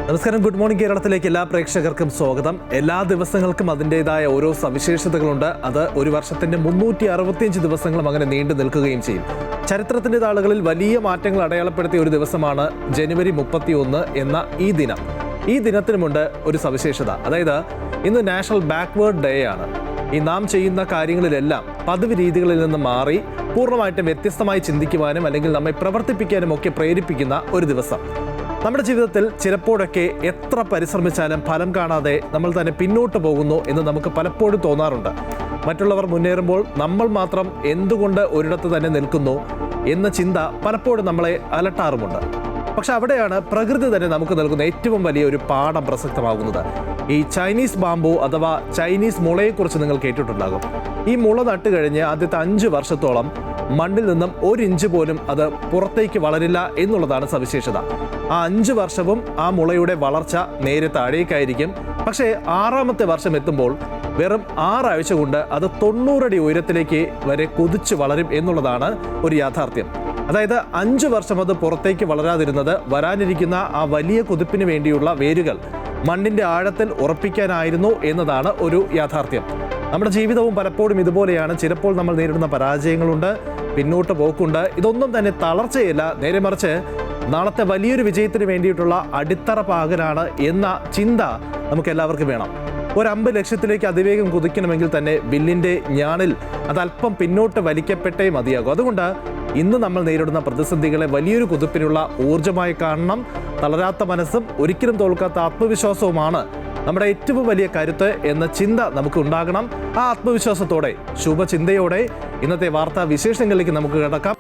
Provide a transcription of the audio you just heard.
നമസ്കാരം, good morning കേരളത്തിലേക്ക് എല്ലാ പ്രേക്ഷകർക്കും സ്വാഗതം. എല്ലാ ദിവസങ്ങൾക്കും അതിൻ്റെതായ ഓരോ സവിശേഷതകളുണ്ട്. അത് ഒരു വർഷത്തിൻ്റെ 365 ദിവസങ്ങളും അങ്ങനെ നീണ്ടു നിൽക്കുകയും ചെയ്യും. ചരിത്രത്തിൻ്റെ താളുകളിൽ വലിയ മാറ്റങ്ങൾ അടയാളപ്പെടുത്തിയ ഒരു ദിവസമാണ് ജനുവരി 31 എന്ന ഈ ദിനം. ഈ ദിനത്തിനുമുണ്ട് ഒരു സവിശേഷത. അതായത് ഇന്ന് നാഷണൽ ബാക്ക്വേർഡ് ഡേ ആണ്. ഈ നാം ചെയ്യുന്ന കാര്യങ്ങളിലെല്ലാം പതിവ് രീതികളിൽ നിന്ന് മാറി പൂർണ്ണമായിട്ടും വ്യത്യസ്തമായി ചിന്തിക്കുവാനും അല്ലെങ്കിൽ നമ്മെ പ്രവർത്തിപ്പിക്കാനും ഒക്കെ പ്രേരിപ്പിക്കുന്ന ഒരു ദിവസം. നമ്മുടെ ജീവിതത്തിൽ ചിലപ്പോഴൊക്കെ എത്ര പരിശ്രമിച്ചാലും ഫലം കാണാതെ നമ്മൾ തന്നെ പിന്നോട്ട് പോകുന്നു എന്ന് നമുക്ക് പലപ്പോഴും തോന്നാറുണ്ട്. മറ്റുള്ളവർ മുന്നേറുമ്പോൾ നമ്മൾ മാത്രം എന്തുകൊണ്ട് ഒരിടത്ത് തന്നെ നിൽക്കുന്നു എന്ന ചിന്ത പലപ്പോഴും നമ്മളെ അലട്ടാറുമുണ്ട്. പക്ഷെ അവിടെയാണ് പ്രകൃതി തന്നെ നമുക്ക് നൽകുന്ന ഏറ്റവും വലിയ ഒരു പാഠം പ്രസക്തമാകുന്നത്. ഈ ചൈനീസ് ബാംബു അഥവാ ചൈനീസ് മുളയെക്കുറിച്ച് നിങ്ങൾ കേട്ടിട്ടുണ്ടാകും. ഈ മുള നട്ട് കഴിഞ്ഞ് ആദ്യത്തെ 5 വർഷത്തോളം മണ്ണിൽ നിന്നും 1 ഇഞ്ച് പോലും അത് പുറത്തേക്ക് വളരില്ല എന്നുള്ളതാണ് സവിശേഷത. ആ 5 വർഷവും ആ മുളയുടെ വളർച്ച നേരെ താഴേക്കായിരിക്കും. പക്ഷേ 6ാമത്തെ വർഷം എത്തുമ്പോൾ വെറും 6 ആഴ്ച കൊണ്ട് അത് 90 അടി ഉയരത്തിലേക്ക് വരെ കുതിച്ച് വളരും എന്നുള്ളതാണ് ഒരു യാഥാർത്ഥ്യം. അതായത് 5 വർഷം അത് പുറത്തേക്ക് വളരാതിരുന്നത് വരാനിരിക്കുന്ന ആ വലിയ കുതിപ്പിന് വേണ്ടിയുള്ള വേരുകൾ മണ്ണിൻ്റെ ആഴത്തിൽ ഉറപ്പിക്കാനായിരുന്നു എന്നതാണ് ഒരു യാഥാർത്ഥ്യം. നമ്മുടെ ജീവിതവും പലപ്പോഴും ഇതുപോലെയാണ്. ചിലപ്പോൾ നമ്മൾ നേരിടുന്ന പരാജയങ്ങളുണ്ട്, പിന്നോട്ട് പോക്കുണ്ട്. ഇതൊന്നും തന്നെ തളർച്ചയില്ല, നേരെ മറിച്ച് നാളത്തെ വലിയൊരു വിജയത്തിന് വേണ്ടിയിട്ടുള്ള അടിത്തറ പാകനാണ് എന്ന ചിന്ത നമുക്ക് എല്ലാവർക്കും വേണം. ഒരു അമ്പ് ലക്ഷ്യത്തിലേക്ക് അതിവേഗം കുതിക്കണമെങ്കിൽ തന്നെ ബില്ലിൻ്റെ ഞാണിൽ അതല്പം പിന്നോട്ട് വലിക്കപ്പെട്ടേ മതിയാകും. അതുകൊണ്ട് ഇന്ന് നമ്മൾ നേരിടുന്ന പ്രതിസന്ധികളെ വലിയൊരു കുതിപ്പിനുള്ള ഊർജ്ജമായി കാണണം. തളരാത്ത മനസ്സും ഒരിക്കലും തോൽക്കാത്ത ആത്മവിശ്വാസവുമാണ് നമ്മുടെ ഏറ്റവും വലിയ കരുത്ത് എന്ന ചിന്ത നമുക്ക് ഉണ്ടാകണം. ആ ആത്മവിശ്വാസത്തോടെ, ശുഭചിന്തയോടെ ഇന്നത്തെ വാർത്താ വിശേഷങ്ങളിലേക്ക് നമുക്ക് കടക്കാം.